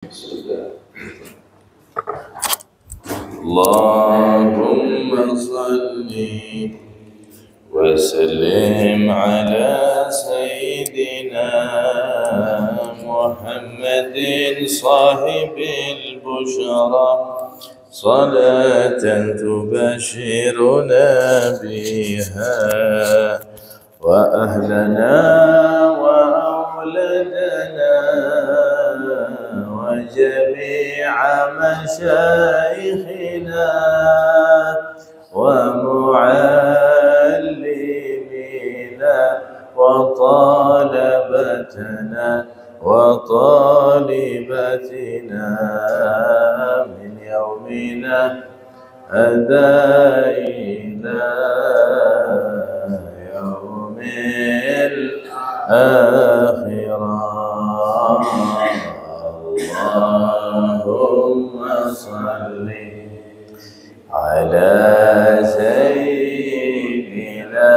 اللهم صل وسلم على سيدنا محمد صاحب البشرى صلاة تبشرنا بها وأهلنا وأولادنا وجميع مشايخنا ومعلمينا وطالبتنا من يومنا هذا إلى يوم الآخرة. اللهم صل على سيدنا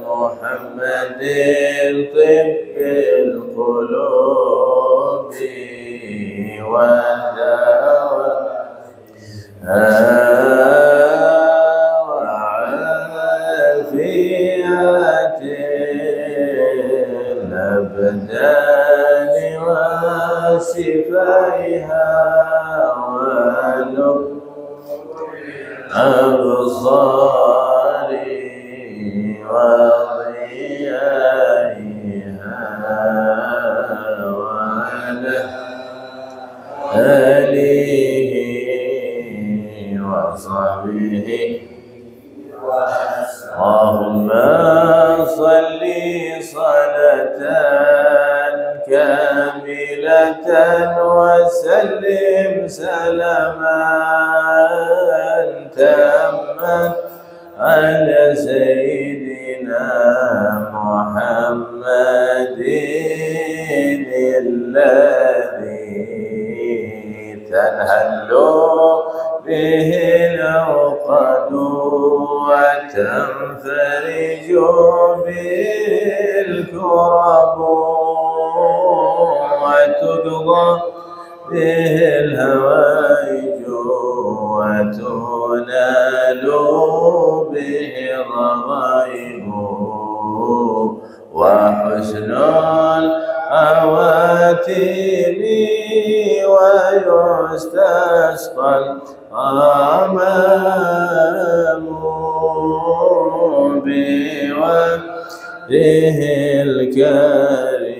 محمد طب القلوب والدواء وعافية الأبدان وشفائها ونور الأبصار وضيائها وعلى آله وصحبه. اللهم صل صلاة كاملة وسلم سلاما تاما على سيدنا محمد الذي تنهل به العقد وتنفرج به الكرب وتقضى به الهوائج وتنال به الرغائب وحسن الخواتم ويستسقى الغمام بوجهه الكريم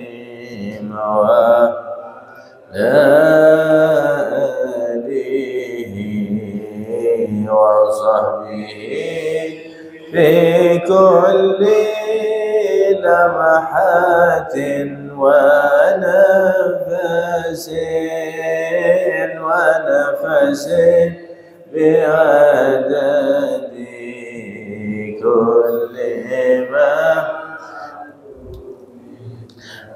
آله وصحبه في كل لمحات ونفس بعدد كل ما.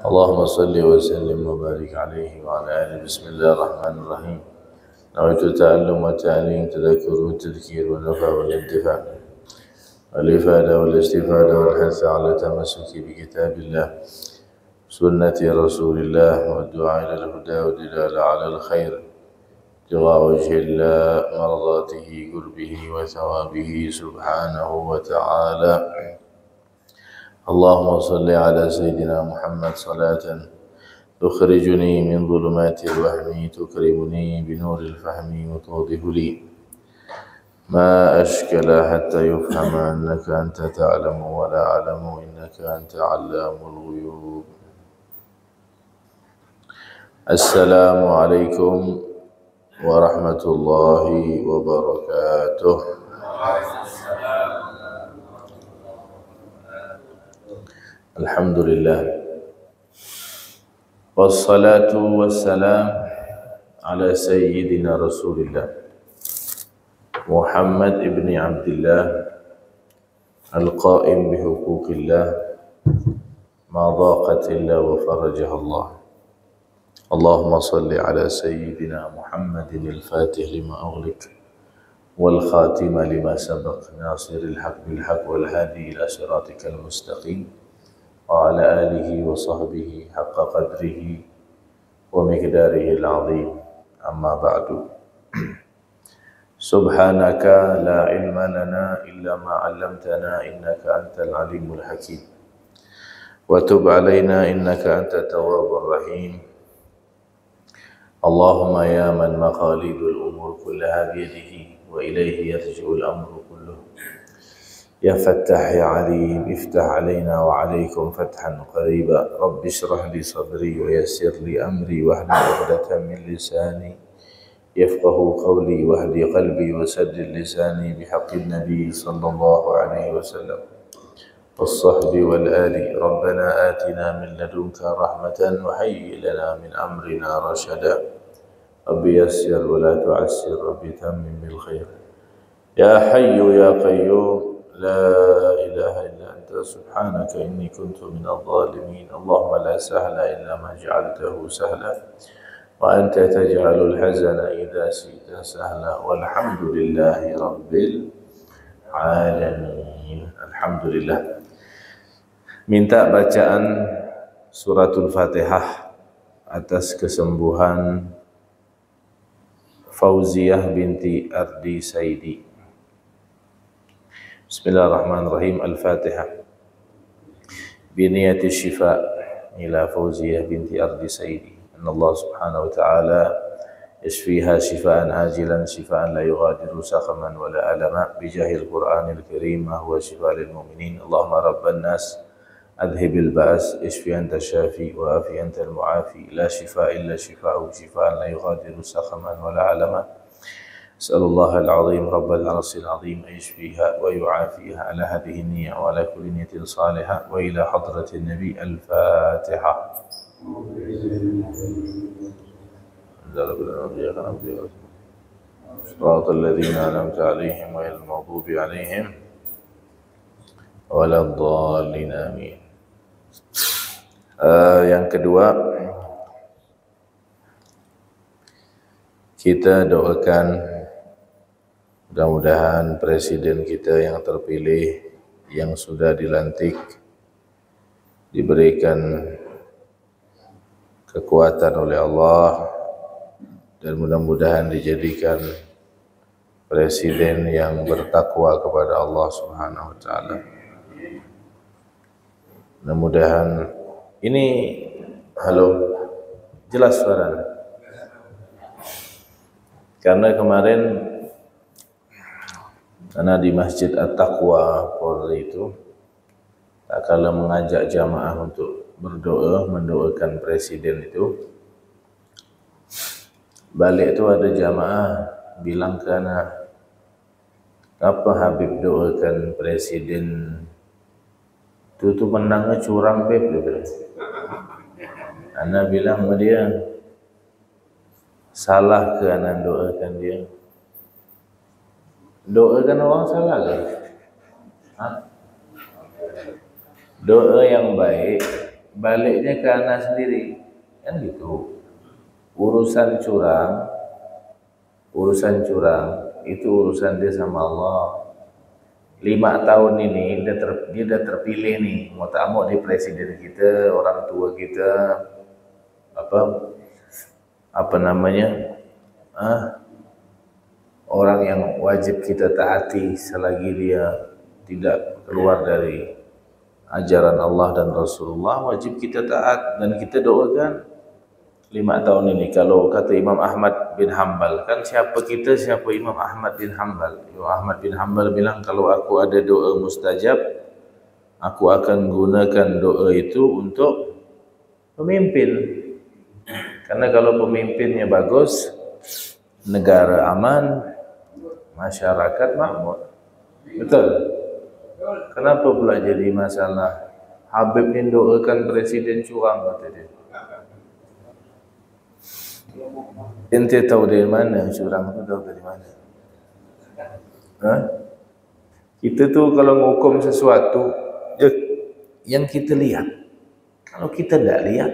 اللهم صل وسلم وبارك عليه وعلى آله. بسم الله الرحمن الرحيم. نويت التعلم والتعليم تذكر والتذكير والنفع والانتفاع والإفادة والاستفادة والحث على التمسك بكتاب الله سنة رسول الله والدعاء إلى الهدى والدلالة على الخير ابتغاء وجه الله مرضاته قربه وثوابه سبحانه وتعالى. اللهم صل على سيدنا محمد صلاة تخرجني من ظلمات الوهم تكرمني بنور الفهم وتوضح لي ما أشكل حتى يفهم أنك أنت تعلم ولا أعلم إنك أنت علام الغيوب. السلام عليكم ورحمة الله وبركاته. الحمد لله والصلاة والسلام على سيدنا رسول الله محمد ابن عبد الله القائم بحقوق الله ما ضاقت إلا وفرجها الله. اللهم صل على سيدنا محمد الفاتح لما أغلق والخاتم لما سبق ناصر الحق بالحق والهادي إلى صراطك المستقيم وعلى آله وصحبه حق قدره ومقداره العظيم. أما بعد، سبحانك لا علم لنا إلا ما علمتنا إنك أنت العليم الحكيم، وتب علينا إنك أنت التواب الرحيم. اللهم يا من مقاليد الأمور كلها بيده وإليه يرجع الأمر كله، يا فتاح يا عليم افتح علينا وعليكم فتحا قريبا. رب اشرح لي صدري ويسر لي أمري واحلل عقدة من لساني يفقه قولي واهدي قلبي وسدد لساني بحق النبي صلى الله عليه وسلم والصحب والآل. ربنا آتنا من لدنك رحمة وهيئ لنا من أمرنا رشدا. رب يسر ولا تعسر، رب تمم بالخير. يا حي يا قيوم لا إله إلا أنت سبحانك إني كنت من الظالمين. اللهم لا سهل إلا ما جعلته سهلا وأنت تجعل الحزن إذا شئت سهلا. والحمد لله رب العالمين. Alhamdulillah. Minta bacaan suratul Fatihah atas kesembuhan Fauziah binti Ardi Saidi. Bismillahirrahmanirrahim. Al-Fatihah. Biniyati syifa ila Fauziah binti Ardi Saidi. Inna Allah subhanahu wa ta'ala yashfiha shifaan ajilan shifaan la yughadiru saqaman wa la alama bijahil Qur'anil Karim ma huwa shifa lil mu'minin. Allahumma rabban nas adhibil ba's ishfi anta syafi wa afi anta al-mu'afi la shifa illa shifa'u shifaan la yughadiru saqaman wa la alama. As'alullah al-azim rabbal arsil azim ayashfiha wa yu'afiha ala hadhihi niyya wa ala kulli niyatin salihah wa ila hadratin nabi. Al-Fatihah. صراط الذين أنعمت عليهم غير المغضوب عليهم ولا الضالين. آمين. Yang kedua, kita doakan mudah-mudahan presiden kita yang terpilih, yang sudah dilantik, diberikan kekuatan oleh Allah dan mudah-mudahan dijadikan presiden yang bertakwa kepada Allah Subhanahu wa taala. Mudah-mudahan ini jelas suara. Karena kemarin di Masjid At-Taqwa Polri itu tak kala mengajak jamaah untuk berdoa, mendoakan presiden itu, balik itu ada jamaah bilang karena apa Habib doakan presiden itu menangnya curang Beb. Ana bilang sama dia, salah ke ana doakan dia? Doakan orang salah ke? Doa yang baik baliknya ke anak sendiri, kan gitu. Urusan curang itu urusan dia sama Allah. 5 tahun ini dia dah terpilih nih, mau tak mau dia presiden kita, orang tua kita, orang yang wajib kita taati selagi dia tidak keluar dari ajaran Allah dan Rasulullah, wajib kita taat dan kita doakan 5 tahun ini. Kalau kata Imam Ahmad bin Hanbal, kan siapa Imam Ahmad bin Hanbal? Imam Ahmad bin Hanbal bilang, kalau aku ada doa mustajab, aku akan gunakan doa itu untuk pemimpin. Karena kalau pemimpinnya bagus, negara aman, masyarakat makmur. Betul? Kenapa pula jadi masalah? Habib ini doakan presiden curang, kata dia. Ente tahu dari mana curang itu? Tahu dari mana? Kita tuh kalau menghukum sesuatu yang kita lihat. Kalau kita tidak lihat,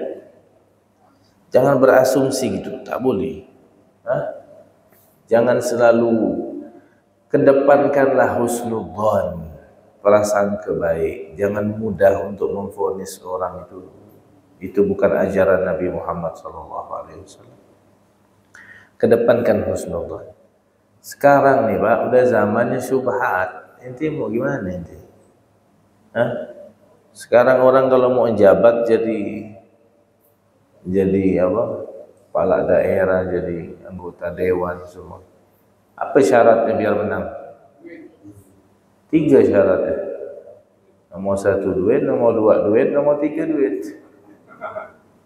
jangan berasumsi gitu, tak boleh. Jangan selalu kedepankanlah husnudzon, perasaan kebaik. Jangan mudah untuk memvonis orang itu. Itu bukan ajaran Nabi Muhammad SAW. Kedepankan husnudzon. Sekarang nih Pak, udah zamannya syubhat. Ente mau gimana ente? Sekarang orang kalau mau jabat jadi apa? Kepala daerah, jadi anggota dewan semua. Apa syaratnya biar menang? 3 syaratnya. Nomor 1 duit, nomor 2 duit, nomor 3 duit.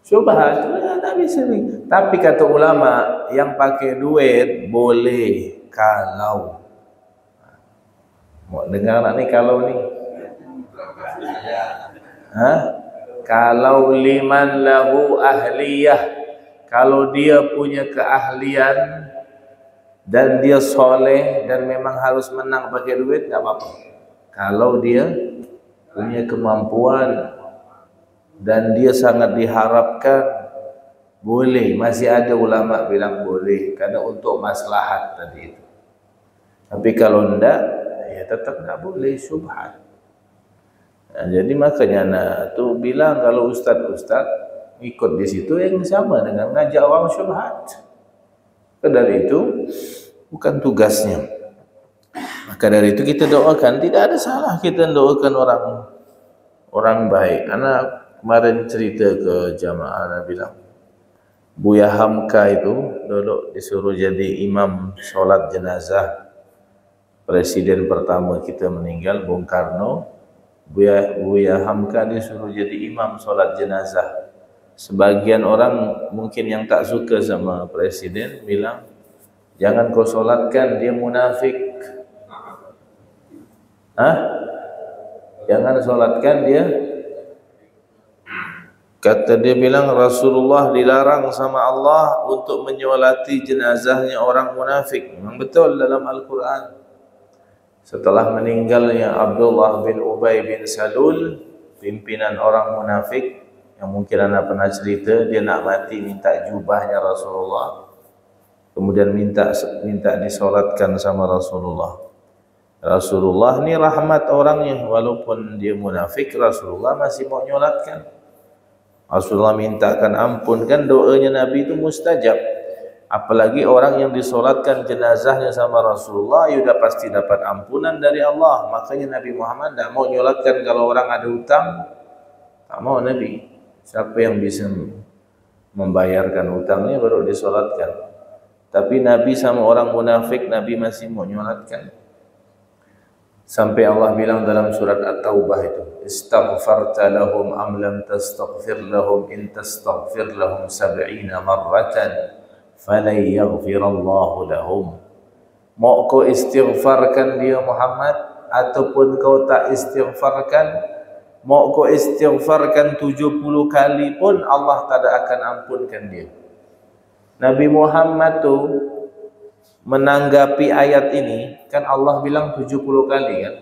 Syubhat, tak bisa nih. Tapi kata ulama, yang pakai duit boleh kalau. Mau dengar nak nih kalau nih? Kalau liman lahu ahliyah, kalau dia punya keahlian dan dia soleh dan memang harus menang pakai duit, nggak apa-apa. Kalau dia punya kemampuan dan dia sangat diharapkan, boleh. Masih ada ulama bilang boleh karena untuk maslahat tadi itu. Tapi kalau enggak, ya tetap enggak boleh, syubhat. Nah, jadi makanya tuh bilang kalau ustaz ikut di situ yang sama dengan ngajak orang syubhat. Dari itu bukan tugasnya. Maka dari itu kita doakan, tidak ada salah kita doakan orang baik. Anak kemarin cerita ke jamaah bilang, Buya Hamka itu dulu disuruh jadi imam sholat jenazah presiden pertama kita meninggal, Bung Karno. Buya Hamka disuruh jadi imam sholat jenazah. Sebagian orang mungkin yang tak suka sama presiden bilang, jangan kau sholatkan, dia munafik. Jangan sholatkan dia. Kata dia bilang Rasulullah dilarang sama Allah untuk menyolati jenazahnya orang munafik. Memang betul dalam Al-Quran. Setelah meninggalnya Abdullah bin Ubay bin Salul, pimpinan orang munafik, yang mungkin anda pernah cerita, dia nak mati minta jubahnya Rasulullah, kemudian minta disolatkan sama Rasulullah. Rasulullah ni rahmat orangnya, walaupun dia munafik, Rasulullah masih mau nyolatkan. Rasulullah mintakan ampun, kan doanya Nabi itu mustajab. Apalagi orang yang disolatkan jenazahnya sama Rasulullah, ya sudah pasti dapat ampunan dari Allah. Makanya Nabi Muhammad tidak mau nyolatkan kalau orang ada hutang. Tak mau Nabi. Siapa yang bisa membayarkan hutangnya baru disolatkan. Tapi Nabi sama orang munafik, Nabi masih mau nyolatkan. Sampai Allah bilang dalam surat At-Taubah itu, istaghfarta lahum am lam tastaghfir lahum in tastaghfir lahum 70 marratan falan yaghfirallahu lahum. Mau kau istighfarkan dia Muhammad ataupun kau tak istighfarkan, mau kau istighfarkan 70 kali pun Allah tak akan ampunkan dia. Nabi Muhammad tu menanggapi ayat ini, kan Allah bilang 70 kali kan.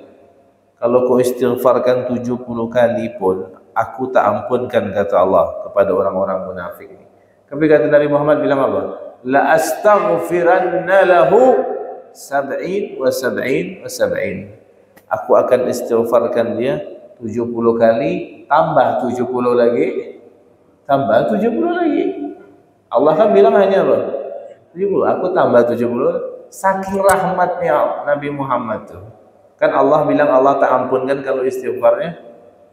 Kalau kau istighfarkan 70 kali pun aku tak ampunkan, kata Allah kepada orang-orang munafik ini. Tapi kata Nabi Muhammad bilang apa? La astaghfiranna lahu 70 wa 70 wa 70. Aku akan istighfarkan dia 70 kali tambah 70 lagi tambah 70 lagi. Allah kan bilang hanya apa? 70, aku tambah 70. Saking rahmatnya Nabi Muhammad tuh. Kan Allah bilang Allah tak ampunkan kalau istighfarnya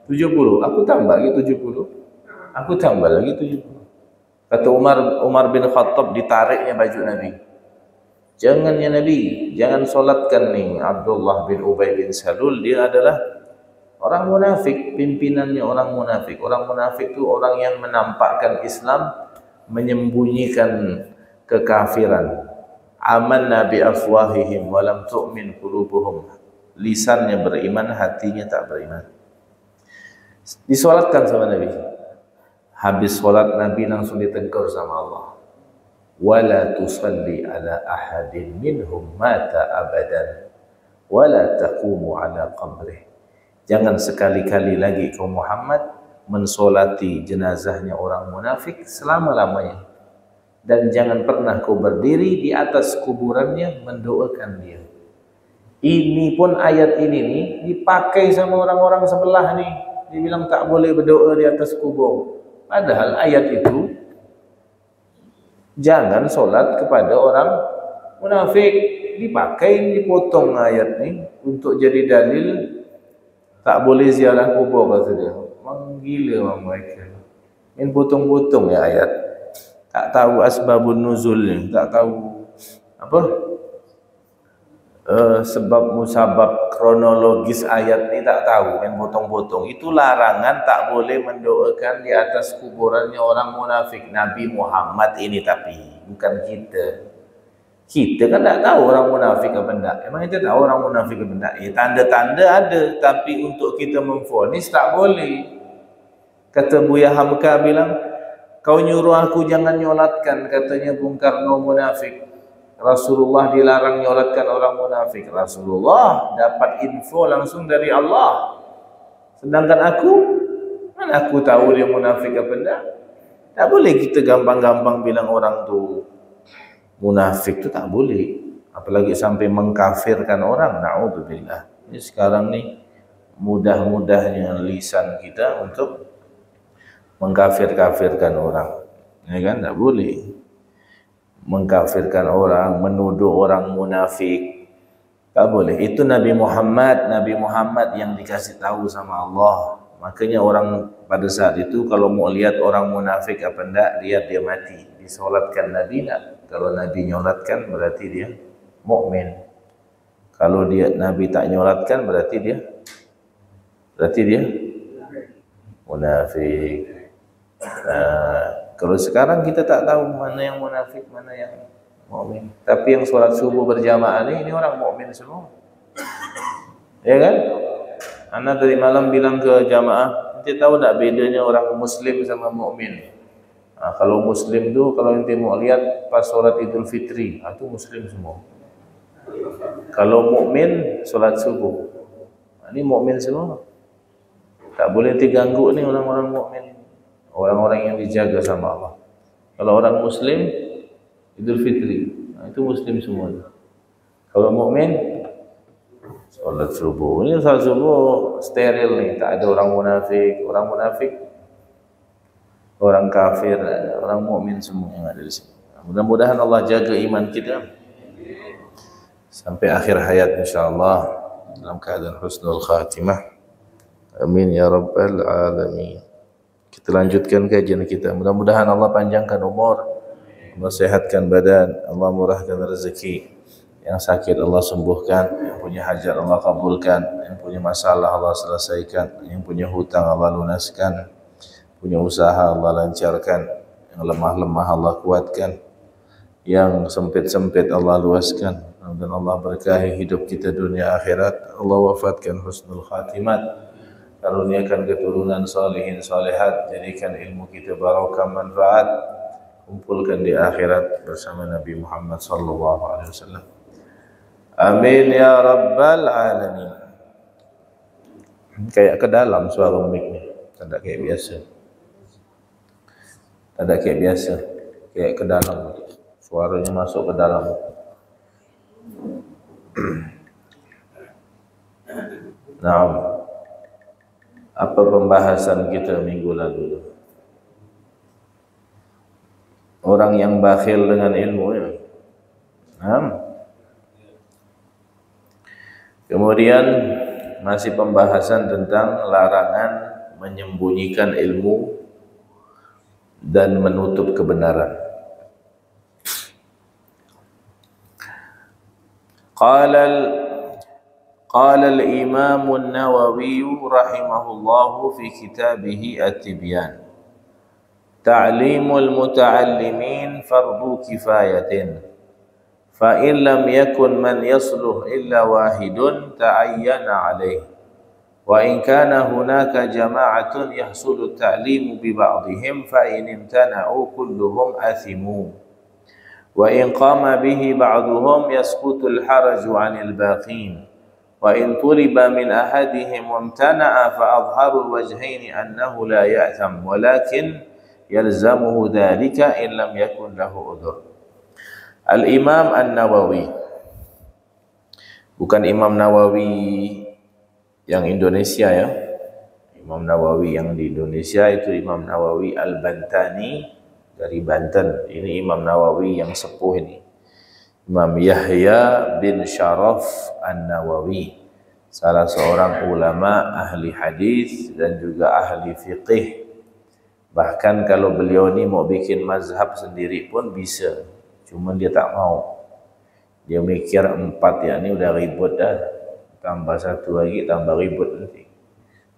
70. Aku tambah lagi 70. Aku tambah lagi 70. Kata Umar bin Khattab, ditariknya baju Nabi. Jangan ya Nabi, jangan solatkan nih Abdullah bin Ubay bin Salul, dia adalah orang munafik, pimpinannya orang munafik. Orang munafik itu orang yang menampakkan Islam, menyembunyikan kekafiran. Amanna bi afwahihim wa lam tu'min qulubuhum. Lisannya beriman, hatinya tak beriman. Disolatkan sama Nabi. Habis solat Nabi langsung ditegur sama Allah. Wala tusalli ala ahadin minhum mata abadan wala taqumu ala qabrih. Jangan sekali-kali lagi kau Muhammad mensolati jenazahnya orang munafik selama-lamanya. Dan jangan pernah kau berdiri di atas kuburannya mendoakan dia. Ini pun ayat ini nih dipakai sama orang-orang sebelah nih. Dibilang tak boleh berdoa di atas kubur. Padahal ayat itu jangan solat kepada orang munafik. Dipakai, dipotong ayat ni untuk jadi dalil tak boleh ziarah kubur, kata dia. Menggila orang mereka. Main potong-potong ya ayat. Tak tahu asbabun nuzul ni, tak tahu apa sebab musabab kronologis ayat ni, tak tahu, main potong-potong. Itu larangan tak boleh mendoakan di atas kuburannya orang munafik. Nabi Muhammad ini, tapi bukan kita. Kita kan tak tahu orang munafik apa enggak. Emang kita tahu orang munafik apa enggak? Tanda-tanda ada, tapi untuk kita memvonis tak boleh. Kata Buya Hamka bilang, kau nyuruh aku jangan nyolatkan, katanya Bung Karno munafik. Rasulullah dilarang nyolatkan orang munafik. Rasulullah dapat info langsung dari Allah. Sedangkan aku, mana aku tahu dia munafik apa enggak? Tak boleh kita gampang-gampang bilang orang tu munafik, tu tak boleh. Apalagi sampai mengkafirkan orang. Na'udzubillah. Ini sekarang ni mudah-mudahnya lisan kita untuk mengkafir-kafirkan orang. Ya kan? Tak boleh. Mengkafirkan orang, menuduh orang munafik, tak boleh. Itu Nabi Muhammad yang dikasih tahu sama Allah. Makanya orang pada saat itu kalau mau lihat orang munafik apa enggak, lihat dia mati. Disolatkan Nabi enggak? Kalau Nabi nyolatkan berarti dia mukmin. Kalau dia Nabi tak nyolatkan berarti dia munafik. Kalau sekarang kita tak tahu mana yang munafik, mana yang mukmin. Tapi yang solat subuh berjamaah ini orang mukmin semua. Ya kan? Ana tadi malam bilang ke jamaah, nanti tahu tak bedanya orang muslim sama mukmin? Kalau muslim tu, kalau nanti mau lihat pas solat Idul Fitri, itu muslim semua. Kalau mukmin solat subuh, ini mukmin semua. Tak boleh diganggu ni orang-orang mukmin. Orang-orang yang dijaga sama Allah. Kalau orang Muslim, Idul Fitri, itu Muslim semua. Kalau mukmin, solat subuh. Ini solat subuh steril nih, tak ada orang munafik. Orang munafik, orang kafir, orang mukmin semua yang ada di sini. Mudah-mudahan Allah jaga iman kita sampai akhir hayat insyaAllah dalam keadaan husnul khatimah. Amin ya rabbal alamin. Kita lanjutkan kajian kita. Mudah-mudahan Allah panjangkan umur, Allah sehatkan badan, Allah murahkan rezeki. Yang sakit Allah sembuhkan, yang punya hajat Allah kabulkan, yang punya masalah Allah selesaikan, yang punya hutang Allah lunaskan, punya usaha Allah lancarkan, yang lemah-lemah Allah kuatkan, yang sempit-sempit Allah luaskan. Dan Allah berkahi hidup kita dunia akhirat. Allah wafatkan husnul khatimat. Karuniakan keturunan salihin salihat, jadikan ilmu kita barakah manfaat, kumpulkan di akhirat bersama Nabi Muhammad sallallahu alaihi wasallam. Amin ya rabbal alamin. Kayak ke dalam suara mic ni, tak kayak biasa. Tak kayak biasa, kayak ke dalam. Suaranya masuk ke dalam. Nah, apa pembahasan kita minggu lalu? Orang yang bakhil dengan ilmu ya. Kemudian masih pembahasan tentang larangan menyembunyikan ilmu dan menutup kebenaran. قال الإمام النووي رحمه الله في كتابه التبيان تعليم المتعلمين فرض كفاية فإن لم يكن من يصلح إلا واحد تعين عليه وإن كان هناك جماعة يحصل التعليم ببعضهم فإن امتنعوا كلهم أثموا وإن قام به بعضهم يسقط الحرج عن الباقين وإن طلب من أحدهم وامتنع فأظهر الوجهين أنه لا يأثم ولكن يلزمه ذلك إن لم يكن له عذر. Al-Imam An-Nawawi, bukan Imam Nawawi yang Indonesia ya, Imam Nawawi yang di Indonesia itu Imam Nawawi Al-Bantani dari Banten. Ini Imam Nawawi yang sepuh ini. Imam Yahya bin Sharaf An-Nawawi, salah seorang ulama ahli hadis dan juga ahli fiqih. Bahkan kalau beliau ni mau bikin mazhab sendiri pun bisa, cuma dia tak mau. Dia mikir 4 ya, ini udah ribut dah, tambah 1 lagi tambah ribut nanti.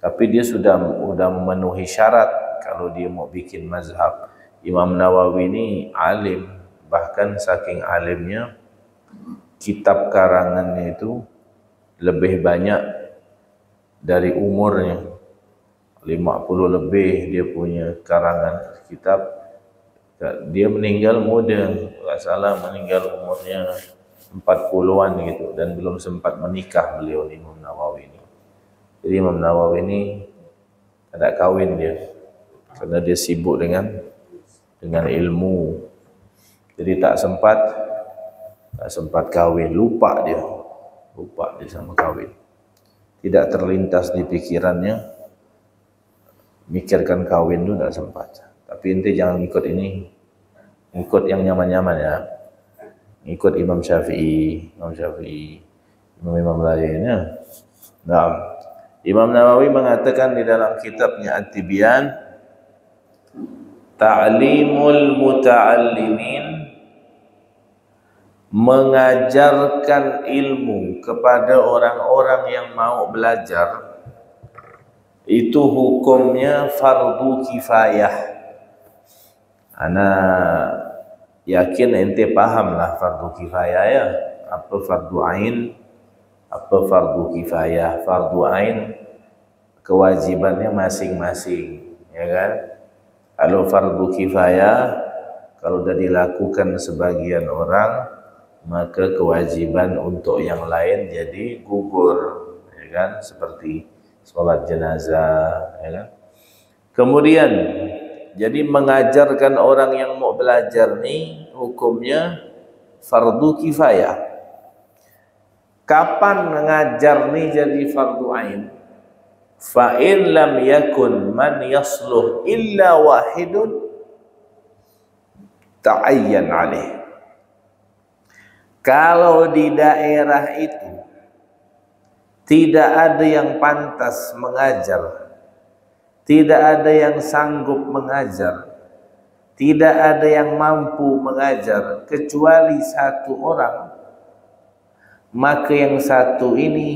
Tapi dia sudah memenuhi syarat kalau dia mau bikin mazhab. Imam Nawawi ini alim, bahkan saking alimnya kitab karangannya itu lebih banyak dari umurnya. 50 lebih dia punya karangan kitab. Dia meninggal muda, tidak salah meninggal umurnya 40-an gitu, dan belum sempat menikah beliau Imam Nawawi ini. Jadi Imam Nawawi ini tidak kawin dia, karena dia sibuk dengan ilmu. Jadi tak sempat kawin, lupa dia sama kawin. Tidak terlintas di pikirannya mikirkan kawin itu, tidak sempat. Tapi inti jangan ikut ini, ikut yang nyaman-nyaman ya. Ikut Imam Syafi'i, imam lainnya. Nah, Imam Nawawi mengatakan di dalam kitabnya At-Tibyan, ta'limul muta'allimin, mengajarkan ilmu kepada orang-orang yang mau belajar, itu hukumnya fardu kifayah. Ana yakin ente paham lah fardu kifayah ya. Apa fardu ain, apa fardu kifayah. Fardu ain kewajibannya masing-masing, ya kan? Kalau fardu kifayah, kalau sudah dilakukan sebagian orang, maka kewajiban untuk yang lain jadi gugur, ya kan? Seperti sholat jenazah, ya kan? Kemudian jadi mengajarkan orang yang mau belajar nih hukumnya fardu kifayah. Kapan mengajar nih jadi fardu ain? Fa in lam yakun man yasluh illa wahidun ta'ayyan alaih. Kalau di daerah itu tidak ada yang pantas mengajar, tidak ada yang sanggup mengajar, tidak ada yang mampu mengajar kecuali 1 orang, maka yang 1 ini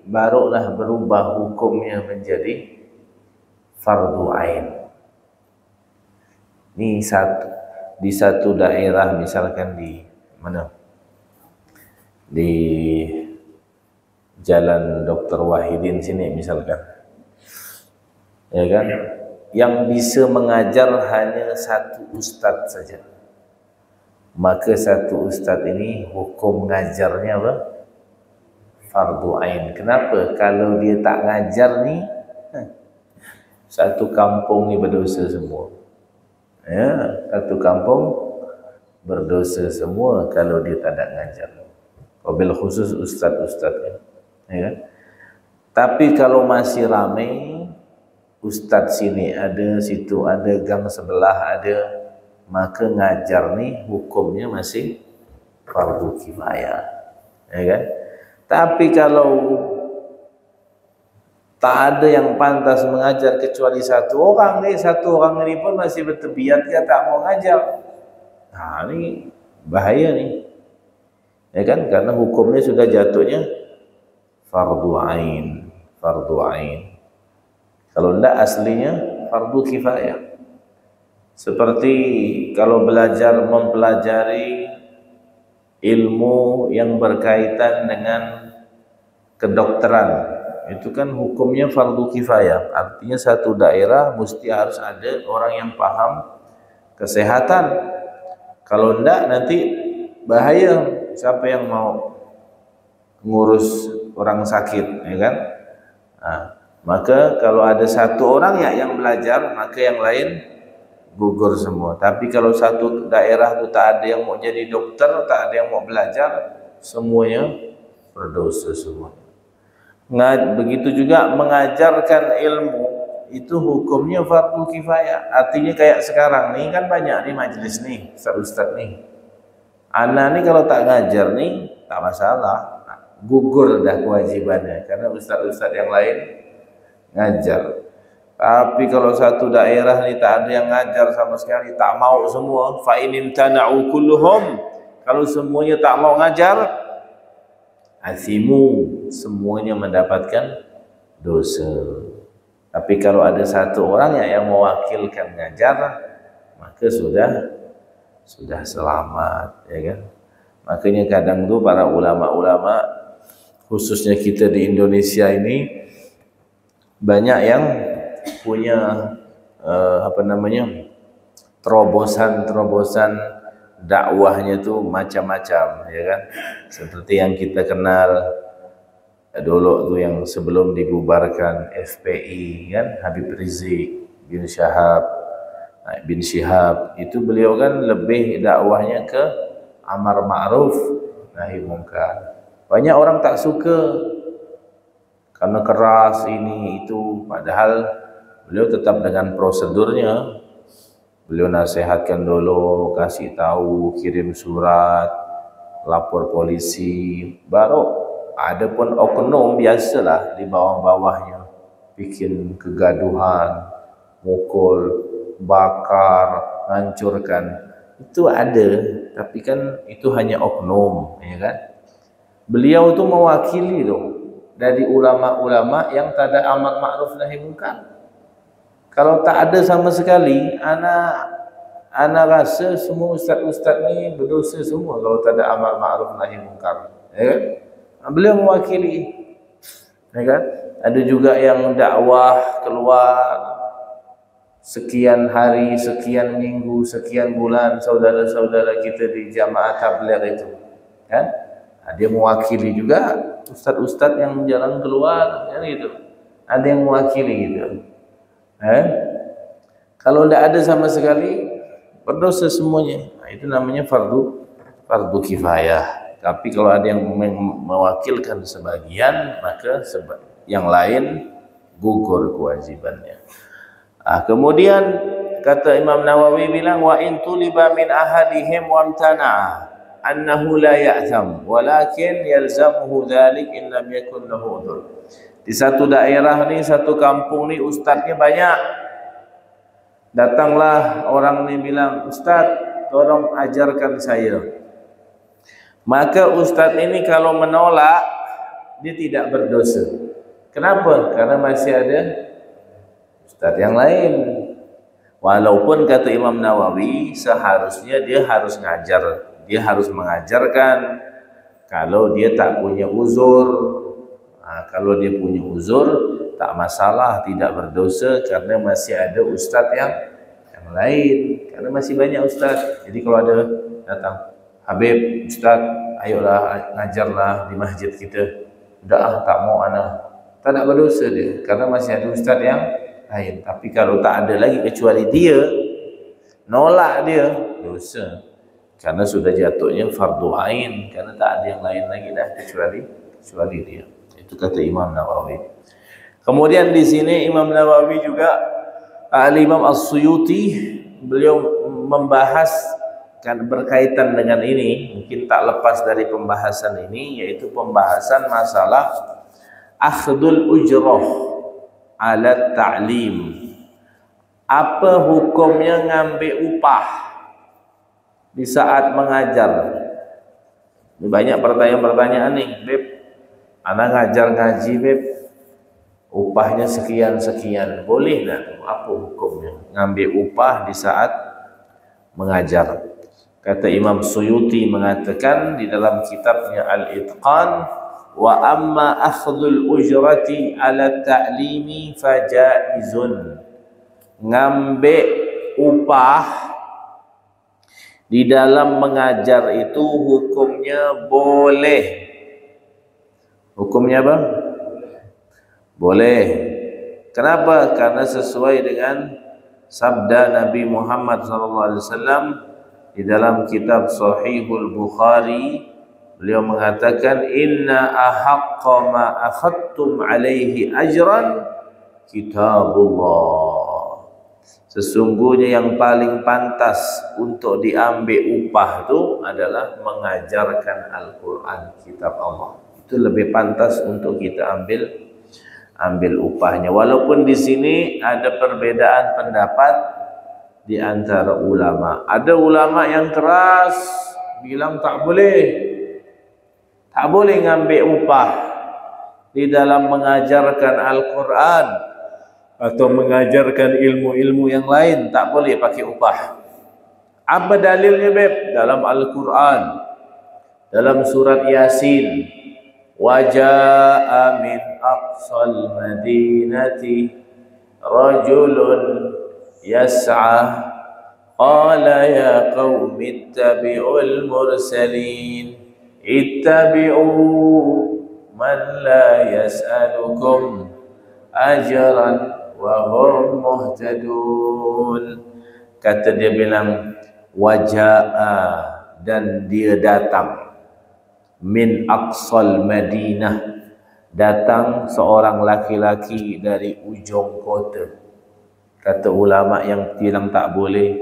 barulah berubah hukumnya menjadi fardu ain. Ini di satu daerah, misalkan di mana? Di Jalan Dr. Wahidin sini misalkan, ya kan, yang bisa mengajar hanya 1 ustadz saja, maka 1 ustadz ini hukum ngajarnya apa? Fardu ain. Kenapa? Kalau dia tak ngajar nih, 1 kampung ni berdosa semua, ya, 1 kampung berdosa semua kalau dia tak ada ngajar. Wabil khusus ustadz-ustadznya, ya kan? Tapi kalau masih ramai, ustadz sini ada, situ ada, gang sebelah ada, maka ngajar nih hukumnya masih fardu kifayah, ya kan? Tapi kalau tak ada yang pantas mengajar kecuali 1 orang nih, 1 orang ini pun masih bertebiat dia tak mau ngajar, nah ini bahaya nih, ya kan? Karena hukumnya sudah jatuhnya fardu ain, fardu ain. Kalau tidak aslinya fardu kifayah. Seperti kalau mempelajari ilmu yang berkaitan dengan kedokteran, itu kan hukumnya fardu kifayah. Artinya 1 daerah mesti harus ada orang yang paham kesehatan. Kalau tidak nanti bahaya, siapa yang mau ngurus orang sakit, ya kan? Nah, maka kalau ada 1 orang ya yang belajar, maka yang lain gugur semua. Tapi kalau 1 daerah itu tak ada yang mau jadi dokter, tak ada yang mau belajar, semuanya berdosa semua. Begitu juga mengajarkan ilmu itu hukumnya fardu kifayah. Artinya kayak sekarang nih kan banyak nih majelis nih, ustaz-ustaz nih. Ana nih kalau tak ngajar nih tak masalah, gugur dah kewajibannya karena ustaz-ustaz yang lain ngajar. Tapi kalau satu daerah nih tak ada yang ngajar sama sekali, tak mau semua, fa in imtana'u kulluhum, kalau semuanya tak mau ngajar, asimu, semuanya mendapatkan dosa. Tapi kalau ada satu orang yang mewakilkan ngajar, maka sudah selamat, ya kan? Makanya kadang tuh para ulama-ulama, khususnya kita di Indonesia ini, banyak yang punya terobosan dakwahnya tuh macam-macam, ya kan? Seperti yang kita kenal dulu tuh yang sebelum dibubarkan FPI kan, Habib Rizik bin Syihab itu beliau kan lebih dakwahnya ke amar ma'ruf nahi munkar. Banyak orang tak suka karena keras ini itu, padahal beliau tetap dengan prosedurnya. Beliau nasihatkan dulu, kasih tahu, kirim surat, lapor polisi, baru ada pun oknum biasalah di bawah-bawahnya bikin kegaduhan, mukul, bakar, hancurkan. Itu ada, tapi kan itu hanya oknum, ya kan? Beliau itu mewakili loh dari ulama-ulama yang tak ada amar ma'ruf nahi munkar. Kalau tak ada sama sekali, ana rasa semua ustaz-ustaz ni berdosa semua kalau tak ada amar ma'ruf nahi munkar, ya kan? Beliau mewakili, ya kan? Ada juga yang dakwah keluar sekian hari, sekian minggu, sekian bulan, saudara-saudara kita di jamaah tabligh itu, kan? Dia mewakili juga ustaz-ustaz yang jarang keluar, kan gitu. Ada yang mewakili gitu. Kalau tidak ada sama sekali, berdosa semuanya. Nah, itu namanya fardu kifayah. Tapi kalau ada yang mewakilkan sebagian, maka yang lain gugur kewajibannya. Kemudian kata Imam Nawawi bilang, wa in tuliba min ahadihim wa amtana'a annahu la ya'tham walakin yalzamuhu dhalik in lam yakun lahu udhur. Di satu daerah ni, satu kampung ni ustaznya banyak. Datanglah orang ni bilang, "Ustaz, tolong ajarkan saya." Maka ustaz ini kalau menolak, dia tidak berdosa. Kenapa? Karena masih ada ustaz yang lain. Walaupun kata Imam Nawawi, seharusnya dia harus ngajar, dia harus mengajarkan. Kalau dia tak punya uzur, kalau dia punya uzur, tak masalah, tidak berdosa karena masih ada ustaz yang lain. Karena masih banyak ustaz. Jadi kalau ada datang, "Habib, ustaz, ayolah ngajarlah di masjid kita." "Udah tak mau anak." Tak nak berdosa dia karena masih ada ustaz yang lain. Tapi kalau tak ada lagi kecuali dia, nolak dia, dosa. Karena sudah jatuhnya fardu ain, karena tak ada yang lain lagi dah kecuali dia. Itu kata Imam Nawawi. Kemudian di sini Imam Nawawi juga, Al-Imam As-Suyuti, beliau membahas kan berkaitan dengan ini, mungkin tak lepas dari pembahasan ini, yaitu pembahasan masalah akhdul ujrah ala ta'lim. Apa hukumnya ngambil upah di saat mengajar? Ini banyak pertanyaan-pertanyaan nih, Beb. Anak ngajar ngaji, Beb, upahnya sekian-sekian, boleh tak? Apa hukumnya ngambil upah di saat mengajar? Kata Imam Suyuti mengatakan di dalam kitabnya Al-Itqan, wa amma akhdhul ujrati ala ta'limi fajaizun. Ngambil upah di dalam mengajar itu hukumnya boleh. Hukumnya apa? Boleh. Kenapa? Karena sesuai dengan sabda Nabi Muhammad SAW di dalam kitab Sahihul Bukhari, beliau mengatakan, "Inna ahaqqa ma akhadtum alaihi ajran kitabullah. Sesungguhnya yang paling pantas untuk diambil upah itu adalah mengajarkan Al-Quran, kitab Allah. Itu lebih pantas untuk kita ambil upahnya. Walaupun di sini ada perbedaan pendapat di antara ulama. Ada ulama yang keras bilang tak boleh ngambil upah di dalam mengajarkan Al-Quran atau mengajarkan ilmu-ilmu yang lain, tak boleh pakai upah. Apa dalilnya, Beb? Dalam Al-Quran, dalam surat Yasin, waja'a min aqsal madinati rajulun yas'a qala ya qaumi ittabi'ul mursalin ittabi'u man la yas'alukum ajran wa hum muhtadun. Kata dia bilang waja'a, dan dia datang, min aqsal Madinah, datang seorang laki-laki dari ujung kota. Kata ulama yang bilang tak boleh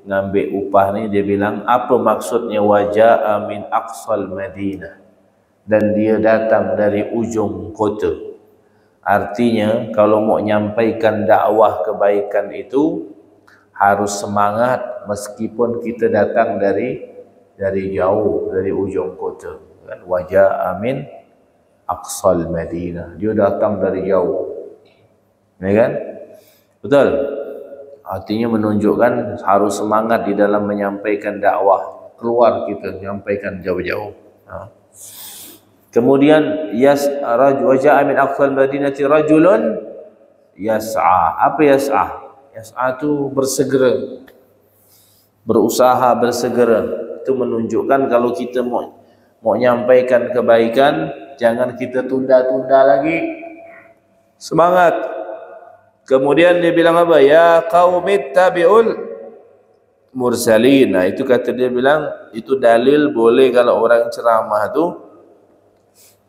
ngambil upah ni, dia bilang apa maksudnya waja'a min aqsal Madinah, dan dia datang dari ujung kota. Artinya kalau mau nyampaikan dakwah kebaikan itu harus semangat meskipun kita datang dari jauh, dari ujung kota. Kan waja'a min aqsal Madinah, dia datang dari jauh. Ya kan? Betul? Artinya menunjukkan harus semangat di dalam menyampaikan dakwah. Keluar kita menyampaikan jauh-jauh. Kemudian waja'a min aqsal Madinati rajulun yas'a. Apa yas'a? Yas'a itu bersegera, berusaha, bersegera. Itu menunjukkan kalau kita mau nyampaikan kebaikan, jangan kita tunda-tunda lagi. Semangat. Kemudian dia bilang apa? Ya qaumi ittabi'ul mursalin. Nah, itu kata dia bilang, itu dalil boleh kalau orang ceramah tu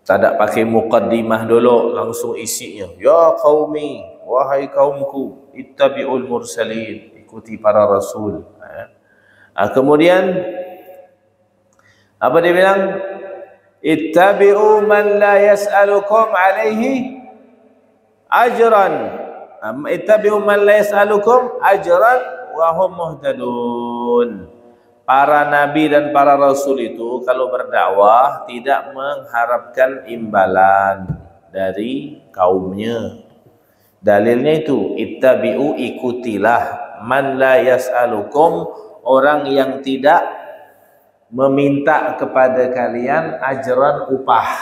tak ada pakai muqaddimah dulu, langsung isinya. Ya qaumi, wahai kaumku, ittabi'ul mursalin, ikuti para rasul. Kemudian apa dia bilang? Ittabi'u man la yas'alukum alaihi ajran. Ittabi'u man la yas'alukum ajran wa hum muhtadun. Para nabi dan para rasul itu kalau berdakwah tidak mengharapkan imbalan dari kaumnya. Dalilnya itu ittabi'u, ikutilah, man la yas'alukum, orang yang tidak meminta kepada kalian ajran, upah.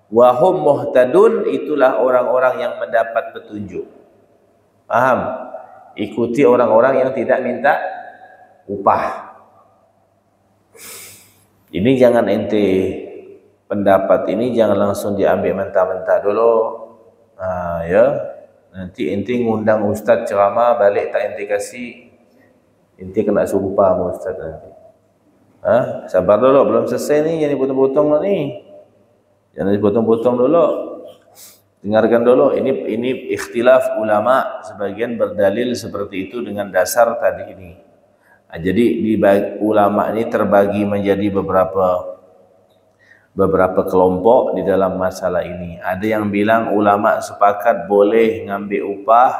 Wa hum muhtadun, itulah orang-orang yang mendapat petunjuk. Paham? Ikuti orang-orang yang tidak minta upah. Ini jangan ente, pendapat ini jangan langsung diambil mentah-mentah dulu. Ya, nanti ente ngundang ustaz ceramah, balik tak ente kasih, ente kena sumpah sama ustaz nanti. Sabar dulu, belum selesai ni, jangan dipotong-potong lah ni. Jangan dipotong-potong dulu. Dengarkan dulu, ini ikhtilaf ulama, sebagian berdalil seperti itu dengan dasar tadi ini. Jadi ulama ini terbagi menjadi beberapa kelompok di dalam masalah ini. Ada yang bilang ulama sepakat boleh ngambil upah,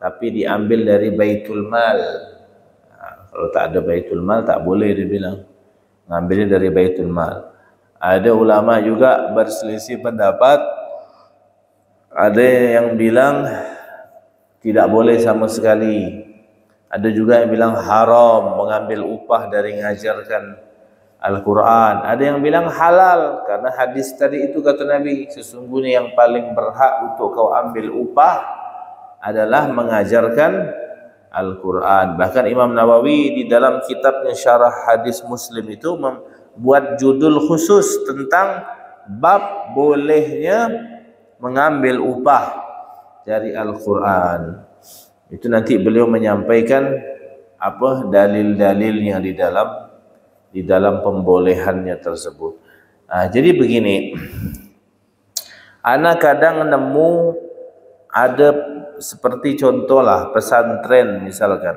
tapi diambil dari baitul mal. Kalau tak ada baitul mal tak boleh, dia bilang ngambilnya dari baitul mal. Ada ulama juga berselisih pendapat. Ada yang bilang tidak boleh sama sekali. Ada juga yang bilang haram mengambil upah dari mengajarkan Al-Quran. Ada yang bilang halal, karena hadis tadi itu kata Nabi, sesungguhnya yang paling berhak untuk kau ambil upah adalah mengajarkan Al-Quran. Bahkan Imam Nawawi di dalam kitabnya Syarah Hadis Muslim itu membuat judul khusus tentang bab bolehnya mengambil upah dari Al-Quran. Itu nanti beliau menyampaikan apa dalil-dalilnya di dalam pembolehannya tersebut. Jadi begini, ana kadang nemu Ada seperti contohlah pesantren misalkan,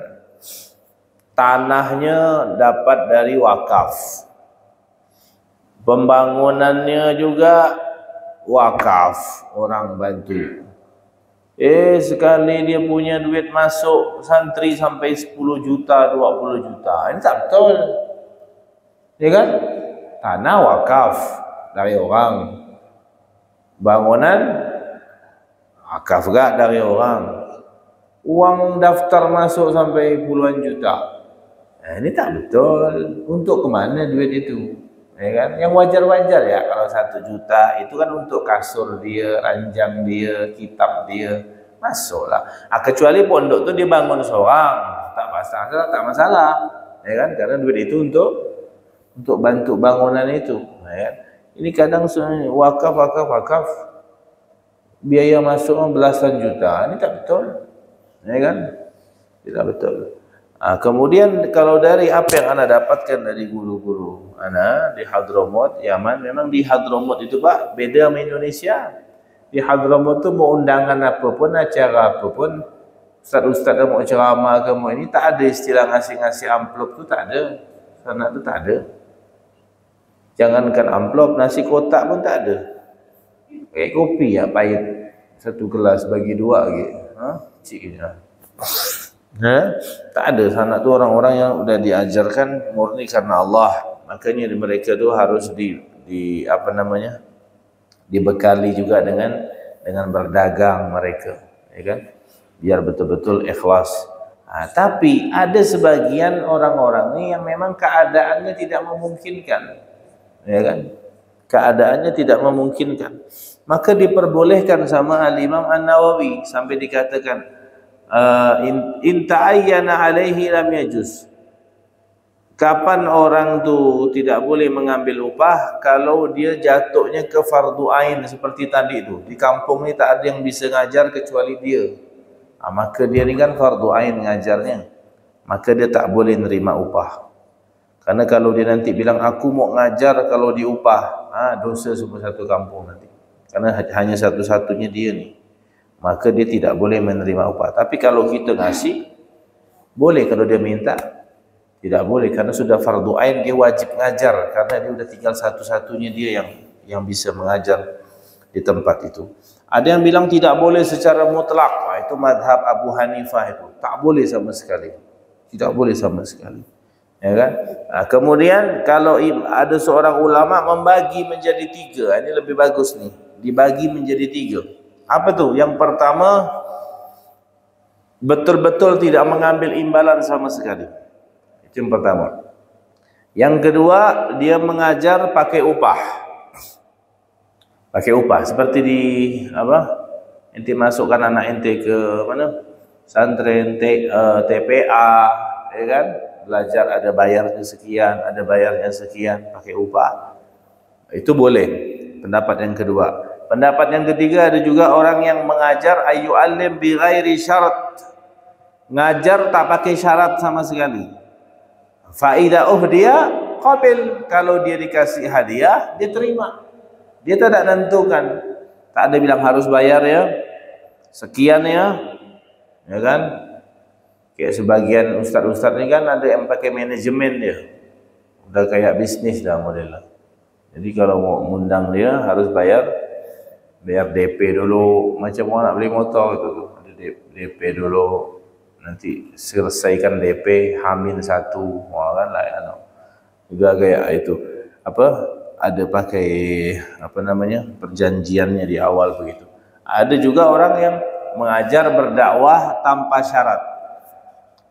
tanahnya dapat dari wakaf, pembangunannya juga wakaf, orang bantu. Sekali dia punya duit masuk santri sampai 10 juta, 20 juta. Ini tak betul. Ya kan? Tanah wakaf dari orang. Bangunan wakaf juga dari orang. Uang daftar masuk sampai puluhan juta. Ini tak betul. Untuk kemana duit itu? Ya kan? Yang wajar-wajar ya, kalau 1 juta itu kan untuk kasur dia, ranjang dia, kitab dia, masuklah. Kecuali pondok itu dia bangun seorang, tak masalah, ya kan? Karena duit itu untuk bantu bangunan itu, ya kan? Ini kadang wakaf, biaya masuk belasan juta, ini tak betul, ya kan? Tidak betul. Kemudian kalau dari apa yang Anda dapatkan dari guru-guru Anda di Hadramut, Yaman, memang di Hadramut itu Pak beda sama Indonesia. Di Hadramut itu mau undangan apapun, acara apapun, ustaz-ustaz mau ceramah ke mau ini, tak ada istilah ngasih-ngasih amplop itu, tak ada. Sana itu tak ada. Jangankan amplop, nasi kotak pun tak ada. Kayak kopi ya, pahit. 1 gelas bagi 2 gitu. Ciknya. Tak ada. Sana tu orang-orang yang udah diajarkan murni karena Allah. Makanya mereka tu harus dibekali juga dengan berdagang mereka, ya kan? Biar betul-betul ikhlas. Tapi ada sebagian orang-orang ni yang memang keadaannya tidak memungkinkan, ya kan? Keadaannya tidak memungkinkan. Maka diperbolehkan sama Al-Imam An-Nawawi sampai dikatakan in ta'ayyana alaihi lam yajuz. Kapan orang tu tidak boleh mengambil upah? Kalau dia jatuhnya ke fardu ain seperti tadi tu. Di kampung ni tak ada yang bisa ngajar kecuali dia. Maka dia ni kan fardu ain ngajarnya. Maka dia tak boleh nerima upah. Karena kalau dia nanti bilang aku mau ngajar kalau diupah, dosa semua satu kampung nanti. Karena hanya satu-satunya dia ni. Maka dia tidak boleh menerima upah. Tapi kalau kita ngasih, boleh kalau dia minta. Tidak boleh karena sudah fardu ain, dia wajib ngajar karena dia sudah tinggal satu-satunya dia yang bisa mengajar di tempat itu. Ada yang bilang tidak boleh secara mutlak. Itu madhab Abu Hanifah itu. Tak boleh sama sekali. Tidak boleh sama sekali. Ya kan? Kemudian kalau ada seorang ulama membagi menjadi 3. Ini lebih bagus nih. Dibagi menjadi 3. Apa tuh? Yang pertama, betul-betul tidak mengambil imbalan sama sekali. Itu yang pertama. Yang kedua, dia mengajar pakai upah. Pakai upah seperti di ente masukkan anak ente ke mana? Santren, TPA, ya kan? Belajar ada bayarnya sekian, ada bayarnya sekian, pakai upah. Itu boleh. Pendapat yang kedua. Pendapat yang ketiga, ada juga orang yang mengajar ayu alim bi ghairi syarat. Ngajar tak pakai syarat sama sekali. Faidah dia qabil, kalau dia dikasih hadiah dia terima. Dia tidak nentukan, tak ada bilang harus bayar ya sekian ya kan? Kayak sebagian ustaz-ustaz ni kan ada yang pakai manajemen dia, udah kayak bisnis dah modelnya. Jadi kalau mau undang dia harus bayar DP dulu, macam orang nak beli motor itu tuh, ada DP dulu. Nanti selesaikan DP H-1 kan lah juga kayak itu ada pakai perjanjiannya di awal begitu. Ada juga orang yang mengajar berdakwah tanpa syarat,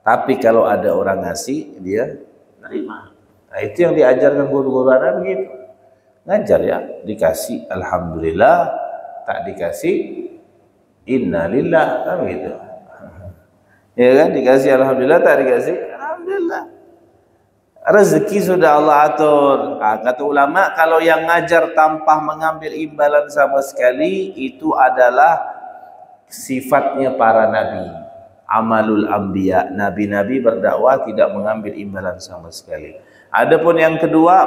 tapi kalau ada orang ngasih dia terima. Itu yang diajarkan guru-guru Anda begitu, ngajar ya, dikasih alhamdulillah, tak dikasih innalillah, kan begitu. Ya kan, dikasih alhamdulillah, tak dikasih alhamdulillah. Rezeki sudah Allah atur. Kata ulama, kalau yang ngajar tanpa mengambil imbalan sama sekali, itu adalah sifatnya para nabi. Amalul anbiya, nabi-nabi berdakwah tidak mengambil imbalan sama sekali. Adapun yang kedua,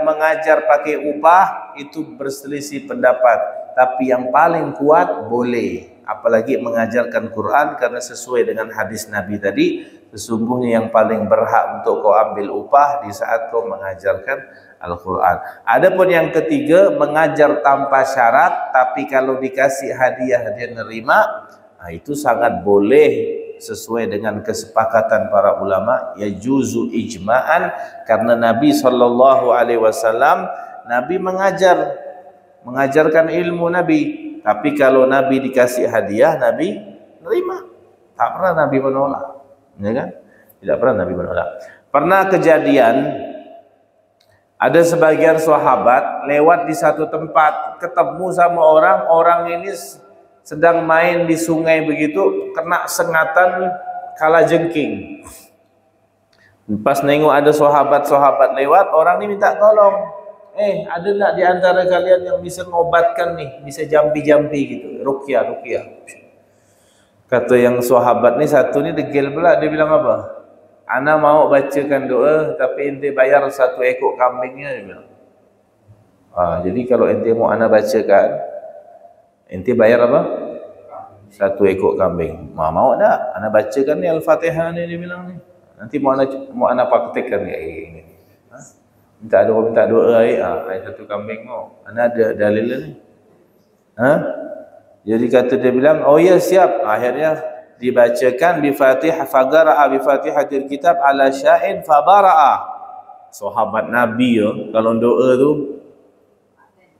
mengajar pakai upah, itu berselisih pendapat. tapi yang paling kuat boleh. Apalagi mengajarkan Quran, karena sesuai dengan hadis Nabi tadi, sesungguhnya yang paling berhak untuk kau ambil upah di saat kau mengajarkan Al-Quran. Adapun yang ketiga, mengajar tanpa syarat, tapi kalau dikasih hadiah dia nerima, nah itu sangat boleh sesuai dengan kesepakatan para ulama, ya juzu ijma'an, karena Nabi SAW Nabi mengajarkan ilmu Nabi. Tapi kalau Nabi dikasih hadiah, Nabi nerima. Tak pernah Nabi menolak, ya kan? Tidak pernah Nabi menolak. Pernah kejadian ada sebagian sahabat lewat di satu tempat, ketemu sama orang ini sedang main di sungai begitu, kena sengatan kalajengking. Pas nengok ada sahabat-sahabat lewat, orang ini minta tolong. Ada tak di antara kalian yang bisa ngobatkan nih, bisa jampi-jampi gitu, ruqyah. Kata yang sahabat ni satu ni degil pula, dia bilang apa? Ana mau bacakan doa, tapi ente bayar 1 ekor kambingnya, dia bilang. Jadi kalau ente mau ana bacakan, ente bayar apa? 1 ekor kambing. Mau tak? Ana bacakan ni Al-Fatihah ni, dia bilang ni. Nanti mau ana praktekkan ni. Minta doa ai 1 kambing mau. Ana ada dalil ni. Jadi kata dia bilang, oh ya siap. Akhirnya dibacakan bi Fatihah, faqara'a bi Fatihatil kitab ala sya'in fabara'a. Sahabat Nabi kalau doa tu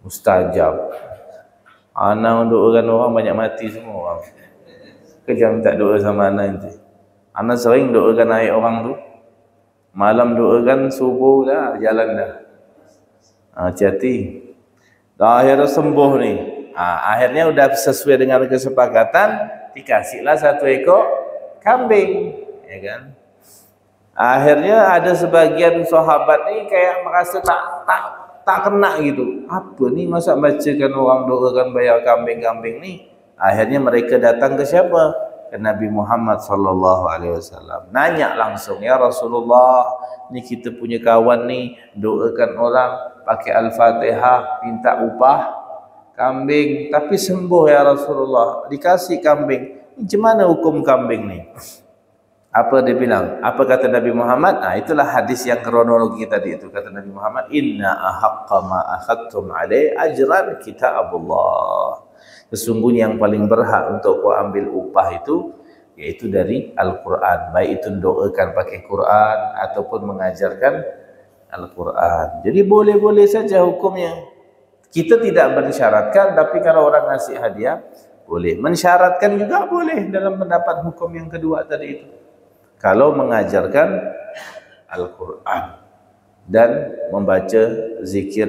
mustajab. Ana doakan orang banyak mati semua orang. Kejam minta doa sama ana nanti. Ana sering doakan air orang tu. Malam doakan, subuh dah jalan dah. Hati-hati. Dah akhirnya sembuh ni. Akhirnya udah sesuai dengan kesepakatan, dikasihlah 1 ekor kambing, ya kan? Akhirnya ada sebagian sahabat ni kayak merasa tak kena gitu. Apa ni masa bacakan orang doakan bayar kambing-kambing ni? Akhirnya mereka datang ke siapa? Ke Nabi Muhammad SAW. Nanya langsung, ya Rasulullah, ni kita punya kawan ni doakan orang pakai Al-Fatihah, minta upah kambing, tapi sembuh ya Rasulullah, dikasih kambing. Macam mana hukum kambing ni? Apa dia bilang? Apa kata Nabi Muhammad? Itulah hadis yang kronologi tadi itu. Kata Nabi Muhammad, inna ahaqqa ma akhadtum alai ajran kitabullah. Sesungguhnya yang paling berhak untuk kau ambil upah itu, yaitu dari Al-Quran. Baik itu doakan pakai Quran ataupun mengajarkan Al-Quran. Jadi boleh-boleh saja hukumnya. Kita tidak mensyaratkan, tapi kalau orang ngasih hadiah, boleh. Mensyaratkan juga boleh dalam pendapat hukum yang kedua tadi itu. Kalau mengajarkan Al-Quran dan membaca zikir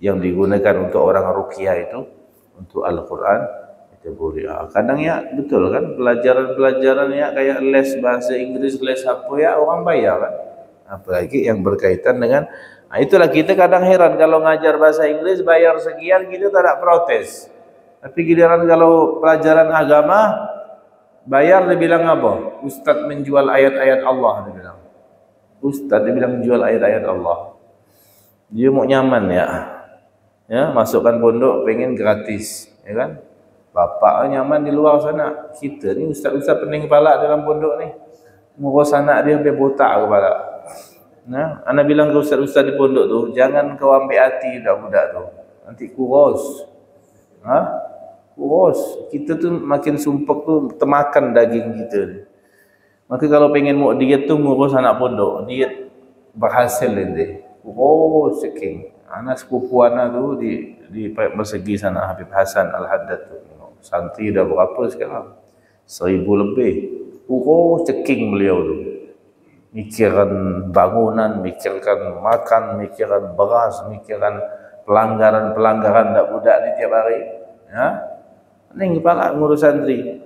yang digunakan untuk orang ruqyah itu, untuk Al-Quran, itu boleh. Kadang ya betul kan, pelajaran-pelajaran ya kayak les bahasa Inggris, les apa ya, orang bayar kan. Apalagi yang berkaitan dengan, itulah kita kadang heran kalau ngajar bahasa Inggris bayar sekian, kita tak protes. Tapi giliran kalau pelajaran agama bayar, dia bilang apa? Ustaz menjual ayat-ayat Allah, dia bilang. Ustaz dia bilang menjual ayat-ayat Allah. Dia mau nyaman ya, masukkan pondok pengen gratis, ya kan? Bapak nyaman di luar sana. Kita ni ustaz-ustaz pening kepala dalam pondok ni. Ngurus anak dia sampai botak kepala. Nah, ana bilang ke ustaz-ustaz di pondok tu, jangan kau ambil hati budak-budak tu. Nanti kurus. Kurus. Kita tu makin sumpek tu termakan daging kita. Maka kalau pengen mau diet tu ngurus anak pondok, diet berhasil nanti. Kurus seking. Anak sepupu anak tu di Persegi sana, Habib Hasan Al-Haddad tu. Santri dah berapa sekarang? 1000 lebih. Ceking beliau tu. Mikiran bangunan, mikirkan makan, mikiran beras, mikiran pelanggaran tak budak ni tiap hari. Ya? Pening kepala ngurus santri.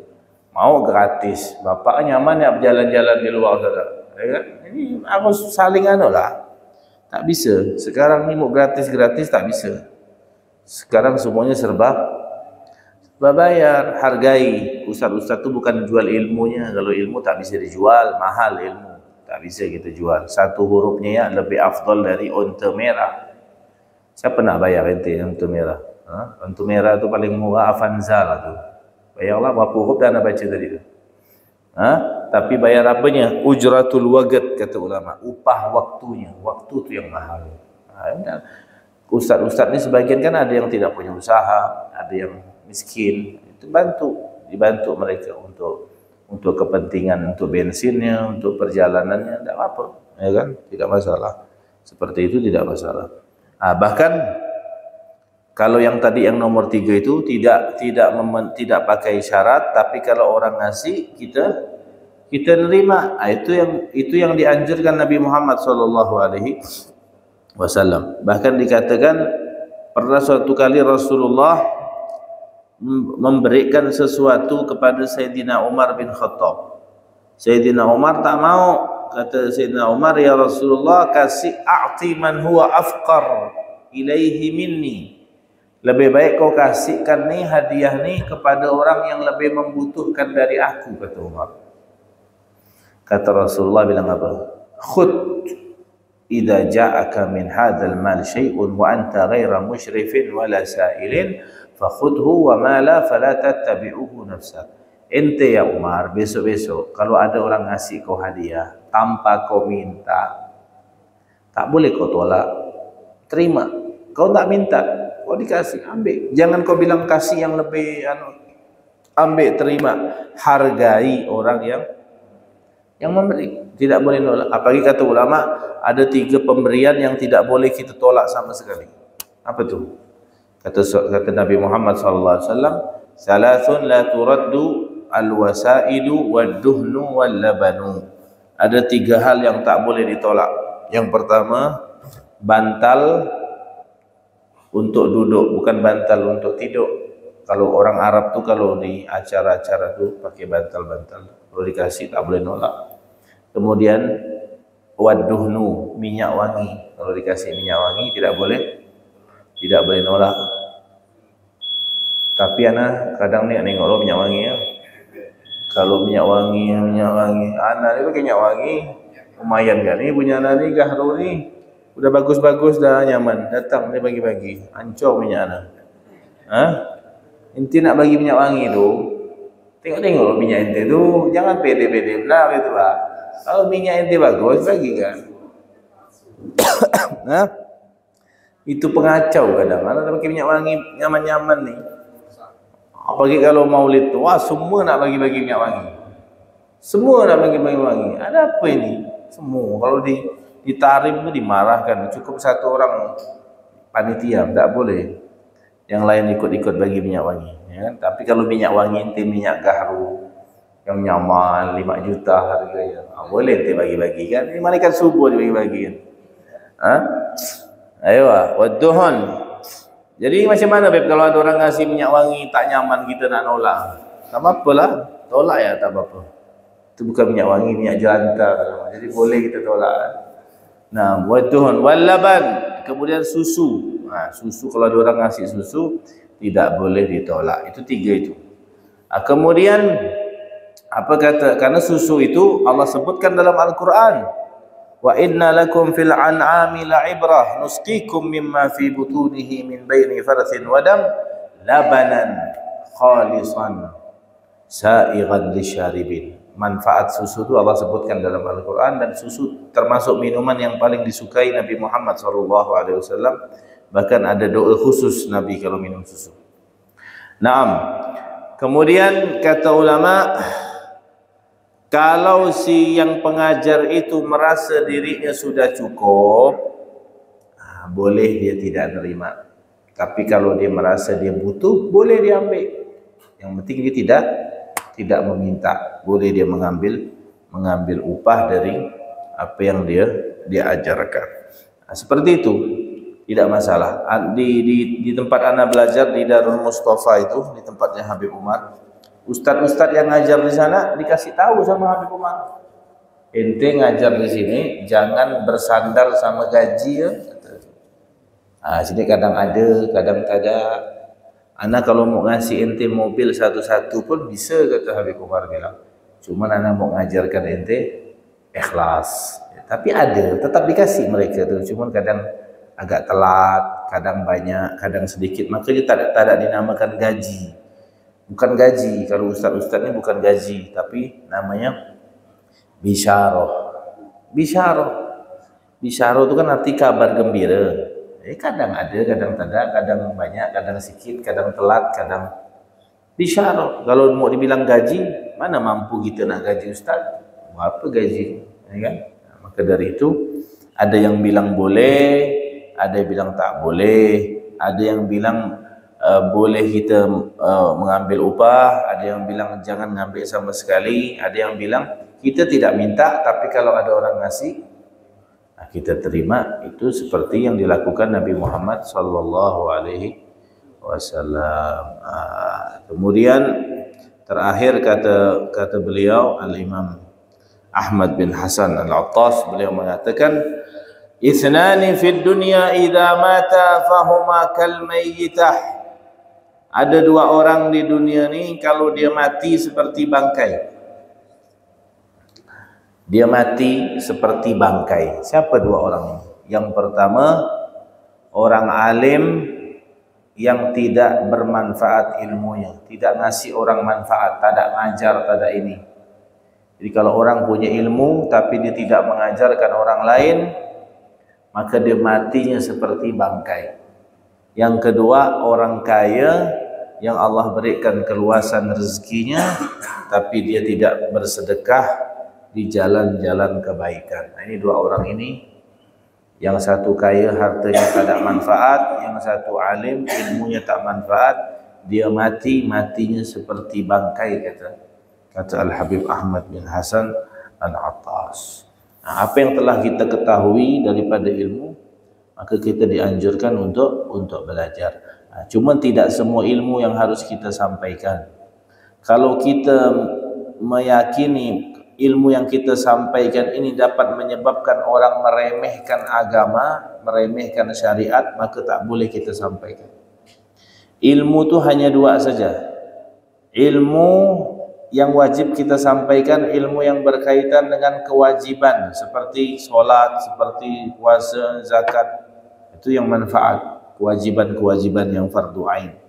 Mau gratis. Bapak nyaman ya berjalan-jalan di luar sana. Ya kan? Ini harus saling lah. Tak bisa. Sekarang ni mau gratis-gratis tak bisa. Sekarang semuanya serba bayar, hargai. Ustaz-ustaz tu bukan jual ilmunya. Kalau ilmu tak bisa dijual, mahal ilmu. Tak bisa kita jual. Satu hurufnya ya lebih afdal dari unta merah. Siapa nak bayar ente unta merah? Untuk merah tu paling murah Avanza lah tu. Bayarlah berapa huruf dah anda baca tadi tu. Tapi bayar apanya? Ujratul waqt kata ulama, upah waktunya. Waktu tu yang mahal. Ustaz-ustaz ni sebagian kan ada yang tidak punya usaha, ada yang miskin. Itu dibantu mereka untuk kepentingan, untuk bensinnya, untuk perjalanannya, tidak apa, ya kan? Tidak masalah. Seperti itu tidak masalah. Bahkan kalau yang tadi yang nomor 3 itu tidak pakai syarat, tapi kalau orang ngasih kita nerima. Itu yang dianjurkan Nabi Muhammad SAW. Bahkan dikatakan pernah suatu kali Rasulullah memberikan sesuatu kepada Sayyidina Umar bin Khattab. Sayyidina Umar tak mau. Kata Sayyidina Umar, ya Rasulullah, kasih a'ti man huwa afqar ilaihi minni. Lebih baik kau kasihkan ni hadiah ni kepada orang yang lebih membutuhkan dari aku, kata Umar. Kata Rasulullah bilang apa? Khud idza ja'aka min hadzal mal syai'un wa anta ghaira musyrifin wala sa'ilin fakhudhu wa ma la fala tattabi'uhu nafsak. Ente ya Umar, besok-besok kalau ada orang ngasih kau hadiah tanpa kau minta, tak boleh kau tolak, terima. Kau tak minta, kau dikasih, ambil. Jangan kau bilang kasih yang lebih ambil, terima. Hargai orang yang memberi, tidak boleh nolak. Apalagi kata ulama, ada 3 pemberian yang tidak boleh kita tolak sama sekali. Apa tu? Kata Nabi Muhammad SAW, salasun la turaddu al-wasaidu wad-duhnu wal-labanu. Ada 3 hal yang tak boleh ditolak. Yang pertama, bantal untuk duduk, bukan bantal untuk tidur. Kalau orang Arab tu kalau di acara-acara tu pakai bantal-bantal, kalau dikasih tak boleh nolak. Kemudian wad-duhnu, minyak wangi. Kalau dikasih minyak wangi tidak boleh nolak. Tapi ana kadang ni nengok lo minyak wangi ya. Kalau minyak wangi, ana ni pakai minyak wangi, lumayan kan ni punya ana ni Gahru ni. Udah bagus-bagus dah, nyaman. Datang ni bagi-bagi, ancur minyak ana. Ente nak bagi minyak wangi tu, tengok-tengok lo minyak ente tu, jangan pede-pede benar gitu lah. Kalau minyak ente bagus, bagikan. Itu pengacau kadang. Ana pakai minyak wangi nyaman-nyaman ni. Apalagi kalau maulid tu, wah semua nak bagi-bagi minyak wangi. Semua nak bagi-bagi wangi. Ada apa ini? Semua. Kalau ditarim tu dimarahkan. Cukup 1 orang panitia, tak boleh. Yang lain ikut-ikut bagi minyak wangi. Ya kan? Tapi kalau minyak wangi ente minyak Gahru yang nyaman 5 juta harganya, boleh ente bagi-bagi kan? Ini malaikat subuh dibagi-bagi kan? Ayo, wadduhun. Jadi macam mana Beb kalau ada orang ngasih minyak wangi tak nyaman, kita nak nolak? Tak apa-apalah, tolak ya, tak apa-apa. Itu bukan minyak wangi, minyak jelantah. Jadi boleh kita tolak. Nah, wadduhun wal laban, kemudian susu. Susu kalau ada orang ngasih susu tidak boleh ditolak. Itu 3 itu. Kemudian apa kata? Karena susu itu Allah sebutkan dalam Al-Qur'an. Wa inna lakum fil an'ami la'ibrah nusqikum mimma fi butunihi min baini farthin wa dam labanan khalisan sa'igan lisyaribin. Manfaat susu itu Allah sebutkan dalam Al-Qur'an, dan susu termasuk minuman yang paling disukai Nabi Muhammad SAW. Bahkan ada doa khusus Nabi kalau minum susu. Naam. Kemudian kata ulama, kalau si yang pengajar itu merasa dirinya sudah cukup, boleh dia tidak terima. Tapi kalau dia merasa dia butuh, boleh dia ambil. Yang penting dia tidak meminta. Boleh dia mengambil upah dari apa yang dia ajarkan. Seperti itu, tidak masalah. Di tempat ana belajar di Darul Mustafa itu, di tempatnya Habib Umar, ustaz-ustaz yang ngajar di sana dikasih tahu sama Habib Umar, ente ngajar di sini jangan bersandar sama gaji ya. Sini kadang ada, kadang tak ada. Ana kalau mau ngasih ente mobil satu-satu pun bisa, kata Habib Umar bilang. Cuman ana mau ngajarkan ente ikhlas. Tapi ada, tetap dikasih mereka tu. Cuman kadang agak telat, kadang banyak, kadang sedikit, maka dia tak ada dinamakan gaji. Bukan gaji, kalau ustaz-ustaz ini bukan gaji, tapi namanya bisyarah. Bisyarah itu kan arti kabar gembira. Kadang ada, kadang tidak, kadang banyak, kadang sedikit, kadang telat, kadang bisyarah. Kalau mau dibilang gaji, mana mampu kita nak gaji ustaz? Apa gaji? Ya kan? Maka dari itu ada yang bilang boleh, ada yang bilang tak boleh, ada yang bilang boleh kita mengambil upah, ada yang bilang jangan ngambil sama sekali, ada yang bilang kita tidak minta, tapi kalau ada orang ngasih kita terima. Itu seperti yang dilakukan Nabi Muhammad sallallahu alaihi wasallam. Kemudian terakhir kata beliau Al-Imam Ahmad bin Hasan Al-Attas, beliau mengatakan ithnani fid dunya idza mata fahuma kal mayyitah. Ada dua orang di dunia ni kalau dia mati seperti bangkai. Dia mati seperti bangkai. Siapa dua orang ini? Yang pertama, orang alim yang tidak bermanfaat ilmunya, tidak ngasih orang manfaat, tak ada ngajar, tak ada ini. Jadi kalau orang punya ilmu tapi dia tidak mengajarkan orang lain, maka dia matinya seperti bangkai. Yang kedua, orang kaya yang Allah berikan keluasan rezekinya tapi dia tidak bersedekah di jalan-jalan kebaikan. Nah, ini dua orang ini, yang satu kaya hartanya tak ada manfaat, yang satu alim ilmunya tak manfaat, dia matinya seperti bangkai, kata Al-Habib Ahmad bin Hasan Al-Attas. Nah, apa yang telah kita ketahui daripada ilmu, maka kita dianjurkan untuk belajar. Nah, cuma tidak semua ilmu yang harus kita sampaikan. Kalau kita meyakini ilmu yang kita sampaikan ini dapat menyebabkan orang meremehkan agama, meremehkan syariat, maka tak boleh kita sampaikan. Ilmu tu hanya dua saja. Ilmu yang wajib kita sampaikan, ilmu yang berkaitan dengan kewajiban seperti solat, seperti puasa, zakat. Itu yang manfaat, kewajiban-kewajiban yang fardu ain.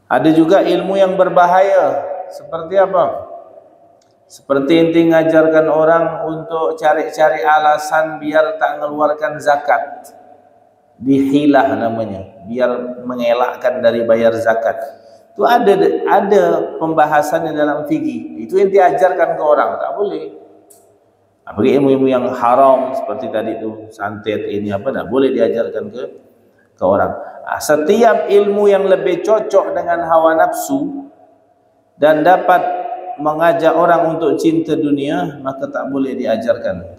Ada juga ilmu yang berbahaya. Seperti apa? Seperti ente ngajarkan orang untuk cari-cari alasan biar tak mengeluarkan zakat. Dihilah namanya, biar mengelakkan dari bayar zakat. Itu ada pembahasannya dalam fikih. Itu ente ajarkan ke orang, tak boleh. Bagi ilmu-ilmu yang haram seperti tadi tu, santet ini apa, tak boleh diajarkan ke orang. Setiap ilmu yang lebih cocok dengan hawa nafsu dan dapat mengajak orang untuk cinta dunia, maka tak boleh diajarkan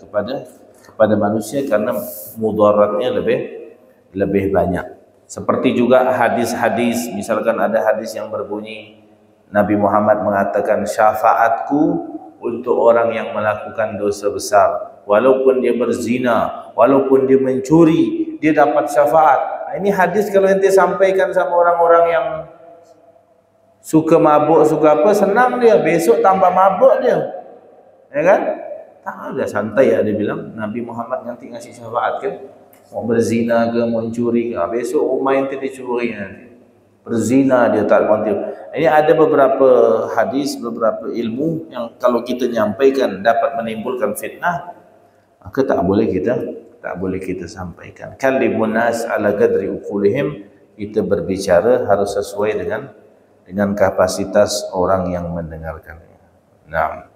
kepada manusia karena mudaratnya lebih banyak. Seperti juga hadis-hadis, misalkan ada hadis yang berbunyi Nabi Muhammad mengatakan syafaatku untuk orang yang melakukan dosa besar, walaupun dia berzina, walaupun dia mencuri, dia dapat syafaat. Ini hadis kalau ente sampaikan sama orang-orang yang suka mabuk, suka apa, senang dia, besok tambah mabuk dia, ya kan? Tak ada, santai ya, dia bilang Nabi Muhammad nanti ngasih syafaat kan, mau berzina ke, mau mencuri ke, besok rumah ente dicuri nanti, berzina dia tak konti. Ini ada beberapa hadis, beberapa ilmu yang kalau kita nyampaikan dapat menimbulkan fitnah, maka tak boleh kita sampaikan. Kalimun nas ala qadri uqulihim, kita berbicara harus sesuai dengan kapasitas orang yang mendengarkannya. Nah,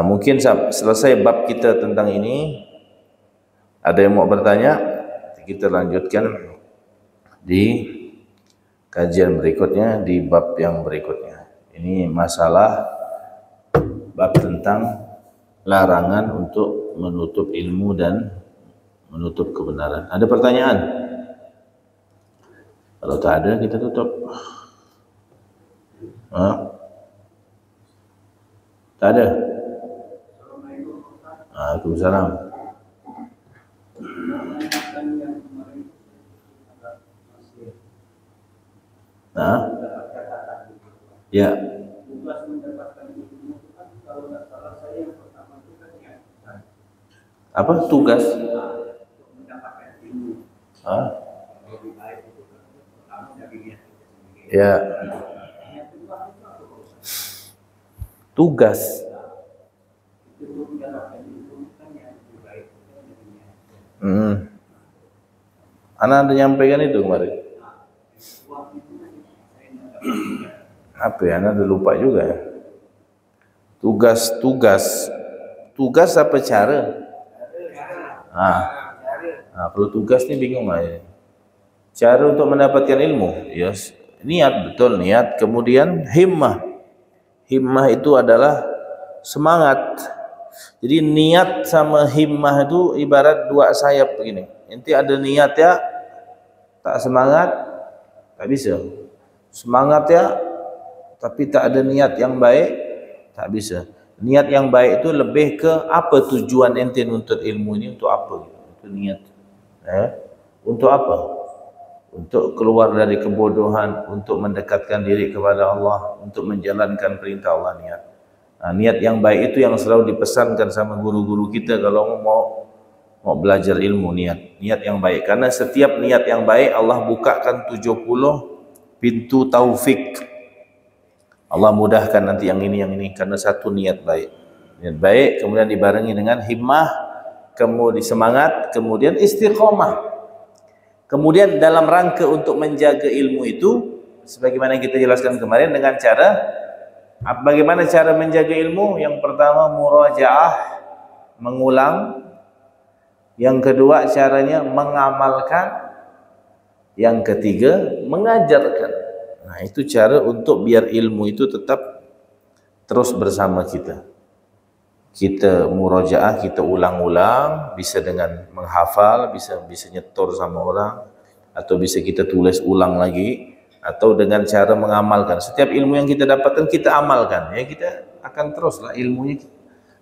mungkin selesai bab kita tentang ini. Ada yang mau bertanya? Kita lanjutkan di kajian berikutnya, di bab yang berikutnya. Ini masalah bab tentang larangan untuk menutup ilmu dan menutup kebenaran. Ada pertanyaan? Kalau tak ada, kita tutup. Tak ada? Waalaikumsalam. Ya. Apa tugas? Hah? Ya, tugas. Anak ada nyampaikan itu kemarin. Apa ya? Anak udah lupa juga ya. Tugas apa cara? Kalau tugas nih bingung aja. Cara untuk mendapatkan ilmu, yes. Niat, betul niat. Kemudian himmah. Himmah itu adalah semangat. Jadi niat sama himmah itu ibarat dua sayap begini. Nanti ada niat ya, tak semangat, tak bisa. Semangat ya, tapi tak ada niat yang baik, tak bisa. Niat yang baik itu lebih ke apa tujuan ente nuntut ilmu ini, untuk apa? Itu niat. Untuk apa? Untuk keluar dari kebodohan, untuk mendekatkan diri kepada Allah, untuk menjalankan perintah Allah, niat. Niat yang baik itu yang selalu dipesankan sama guru-guru kita kalau mau belajar ilmu, niat yang baik. Karena setiap niat yang baik Allah bukakan 70 pintu taufik. Allah mudahkan nanti yang ini karena satu niat baik. Niat baik kemudian dibarengi dengan himmah, kemudian semangat, kemudian istiqomah. Kemudian dalam rangka untuk menjaga ilmu itu, sebagaimana kita jelaskan kemarin, dengan cara bagaimana cara menjaga ilmu? Yang pertama murajaah, mengulang. Yang kedua caranya mengamalkan. Yang ketiga mengajarkan. Nah, itu cara untuk biar ilmu itu tetap terus bersama kita. Kita murajaah, kita ulang-ulang, bisa dengan menghafal, bisa nyetor sama orang, atau bisa kita tulis ulang lagi, atau dengan cara mengamalkan. Setiap ilmu yang kita dapatkan kita amalkan, ya kita akan teruslah ilmunya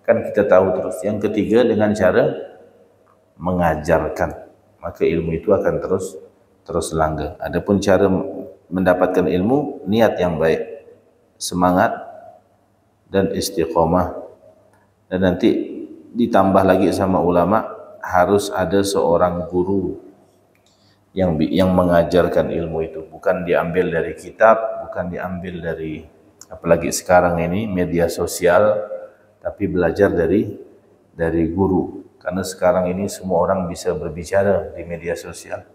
kan kita tahu terus. Yang ketiga dengan cara mengajarkan, maka ilmu itu akan terus langgeng. Adapun cara mendapatkan ilmu, niat yang baik, semangat dan istiqomah. Dan nanti ditambah lagi sama ulama, harus ada seorang guru yang mengajarkan ilmu itu, bukan diambil dari kitab, bukan diambil dari apalagi sekarang ini media sosial, tapi belajar dari guru. Karena sekarang ini semua orang bisa berbicara di media sosial,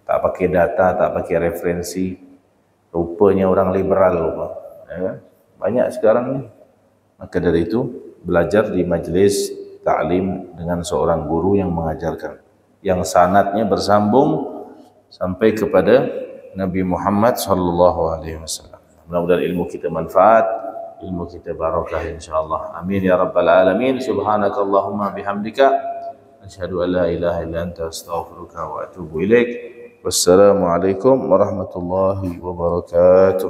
tak pakai data, tak pakai referensi. Rupanya orang liberal, ya kan? Banyak sekarang ini. Maka dari itu belajar di majelis ta'lim dengan seorang guru yang mengajarkan, yang sanadnya bersambung sampai kepada Nabi Muhammad SAW. Mudah-mudahan ilmu kita manfaat, ilmu kita barakah insyaallah. Amin ya rabbal alamin. Subhanakallahumma bihamdika asyhadu an la ilaha illa anta astaghfiruka wa atubu ilaik. Wassalamualaikum warahmatullahi wabarakatuh.